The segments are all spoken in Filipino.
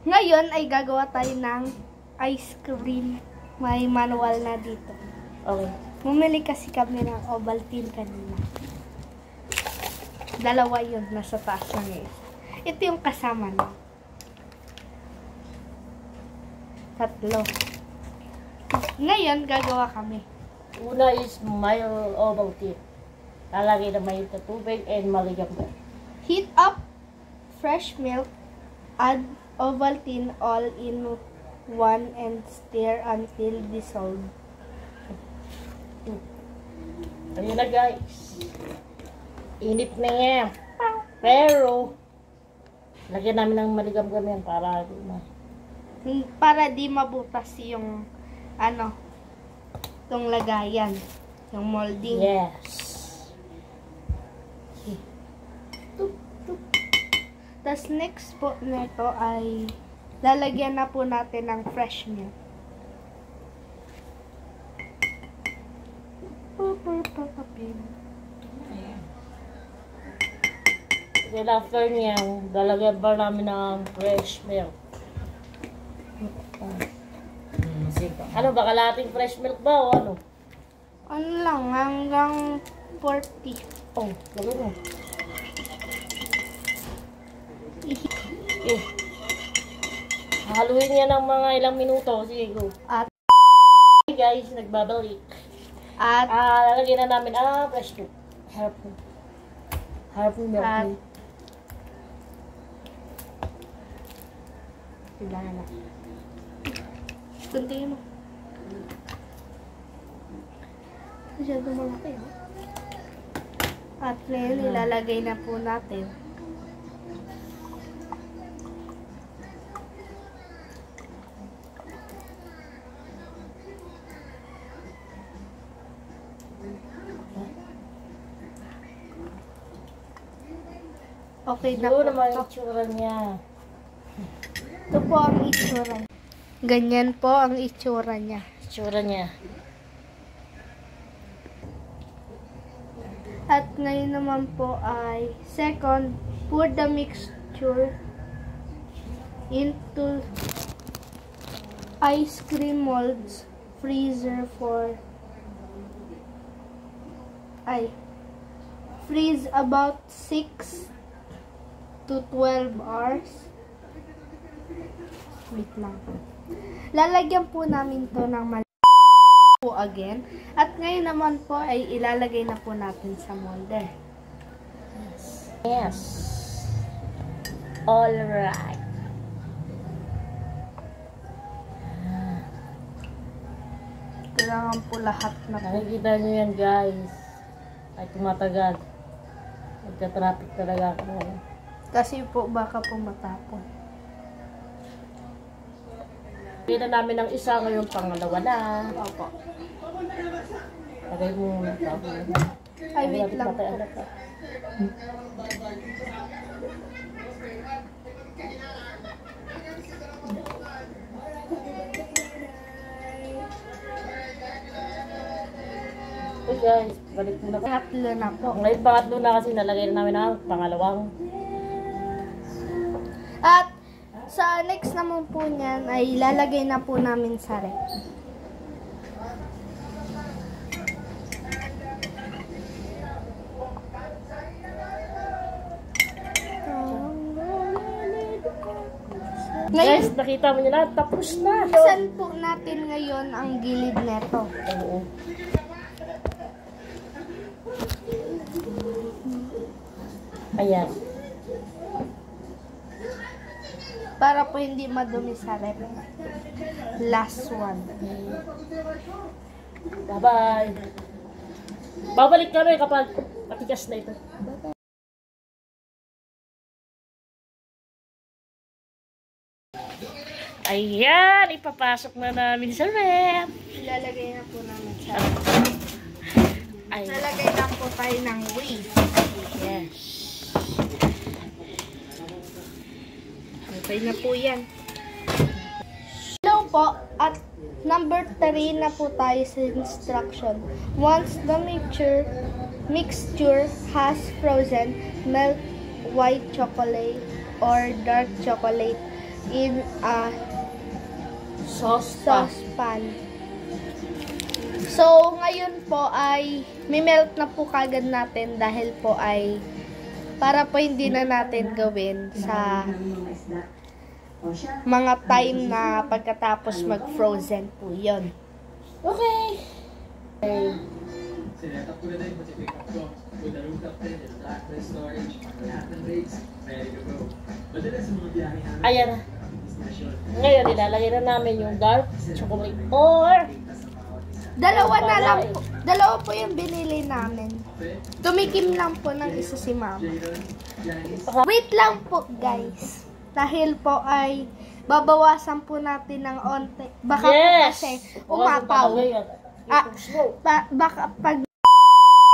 Ngayon ay gagawa tayo ng ice cream. May manual na dito. Okay. Bumili kasi kami ng Ovaltine kanina. Dalawa yun, nasa taas lang eh. Ito yung kasama na. Tatlo. Ngayon, gagawa kami. Una is mild Ovaltine. Lalagay na may tubig and maligam na. Heat up fresh milk. Add Ovaltine all in one and stir until dissolved. Ayun na guys. Init na yan. Pero, lagyan namin ng maligam-gam yan para di mabutas yung itong lagayan. Yung molding. Yes. Tapos next po nito ay lalagyan na po natin ng fresh milk. Then after niya, lalagyan pa namin ng fresh milk. Ano ba, kalating fresh milk ba o ano? Ano lang, hanggang 40. Oh, lagyan mo. Haluin niya ng mga ilang minuto. Sige, go. At Hey guys, nagbabalik. At lalagyan na namin fresh milk. Harap milk. At Tidahan na. Kunti mo. Masyado malaki. At ngayon, ilalagay na po natin. Okay na po. Yun naman yung itsura niya. Ito po ang itsura niya. Ganyan po ang itsura niya. Itsura niya. At ngayon naman po ay second, pour the mixture into ice cream molds, freeze about 6 to 12 hours. Wait lang. Lalagyan po namin to ng po again. At ngayon naman po ay ilalagay na po natin sa molder. Yes. Alright. Kailangan po lahat na po. Nakikita nyo yan guys. Ay tumatagal. Nagka-traffic talaga ako. Kasi po baka po matapon. Pina namin ng isa, ngayon pangalawa na. Opo. Lagay mo muna ito. Ay, wait lang po. Okay guys, balik muna. Pangatlo na po. Ngayon pangatlo na kasi nalagay na namin ang pangalawang. At sa next naman po niyan ay ilalagay na po namin sa ref. Guys, nakita mo nyo na, tapos na. Saan po natin ngayon ang gilid neto? Oo. Ayan. Para po hindi madumi sa ref. Last one. Bye-bye. Babalik kami kapag matigas na ito. Bye-bye. Ayan, ipapasok na namin sa ref. Ilalagay na po namin sa ref. Lalagay na po tayo ng whey. Yes. Okay na po yan. Hello po. At number 3 na po tayo sa instruction. Once the mixture has frozen, melt white chocolate or dark chocolate in a Saucepan. saucepan. So, ngayon po ay mimelt na po kagad natin dahil po ay para po hindi na natin gawin sa mga time na pagkatapos mag-frozen po yun. Okay. Sinetup ko na din yung pick-up ko. With the rooftop tent and backless storage, lahat ng rates, ready to go. Madalas sa mga biyahe namin, Ayan na. destinasyon, Ngayon, ilalagay na namin yung dark chocolate or Dalawa po yung binili namin. Tumikim lang po ng isa si mama. Wait lang po guys. Dahil po ay babawasan po natin ng onte. Baka po kasi umapaw. Baka pag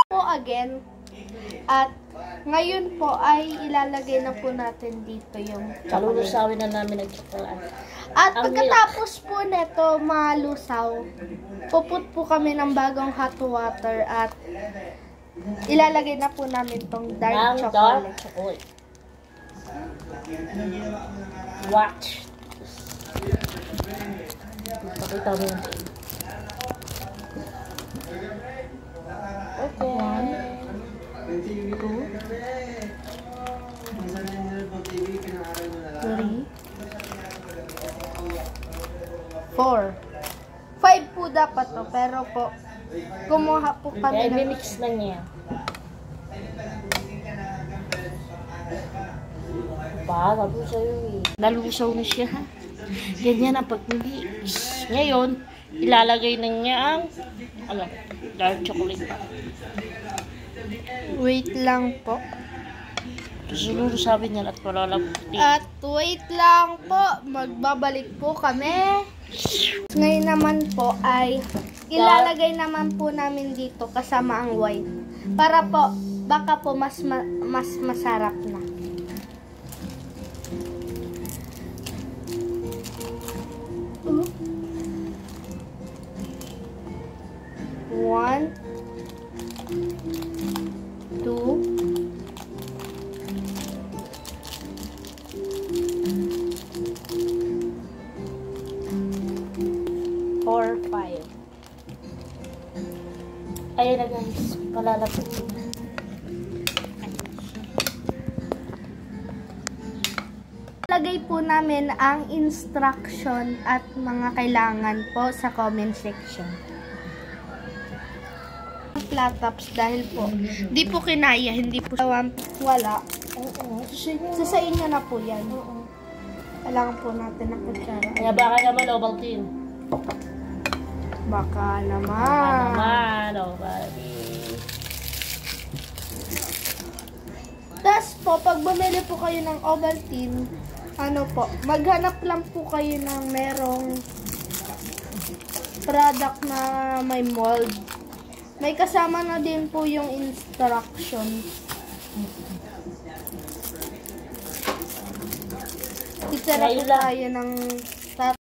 po again. At ngayon po ay ilalagay na po natin dito yung chocolate. Kalulusawin na namin ang chocolate. At Ang pagkatapos po neto malusaw, puput po kami ng bagong hot water at ilalagay na po namin tong dark Ng dark chocolate. chocolate. Watch. Pakita mo yun. Okay. 3, 4, 5 po dapat to, pero po kumuha po Kaya kami ng i-mix na niya. Sabi ko sa'yo eh. Nalusaw na siya. Ganyan ang pag-mix. Ngayon, ilalagay na niya ang dark chocolate. wait lang po. Siguro sabi niya at palalaputi. At wait lang po, magbabalik po kami. Ngayon naman po ay ilalagay naman po namin dito kasama ang white. Para po, baka po mas masarap na. One, 2, 4, 5. Ayun na guys, palalaputi na. Lagay po namin ang instruction at mga kailangan po sa comment section. Flat tops dahil po di po kinaya, hindi po wala. Oo, So sa inyo na po yan. Kailangan po natin ng kutsara. kaya baka naman Ovaltine. Baka Naman, Ovaltine. Tapos po, pag bumili po kayo ng Ovaltine, ano po, maghanap lang po kayo ng merong product na may mold. May kasama na din po yung instruction. Titira po Ngayon lang. tayo ng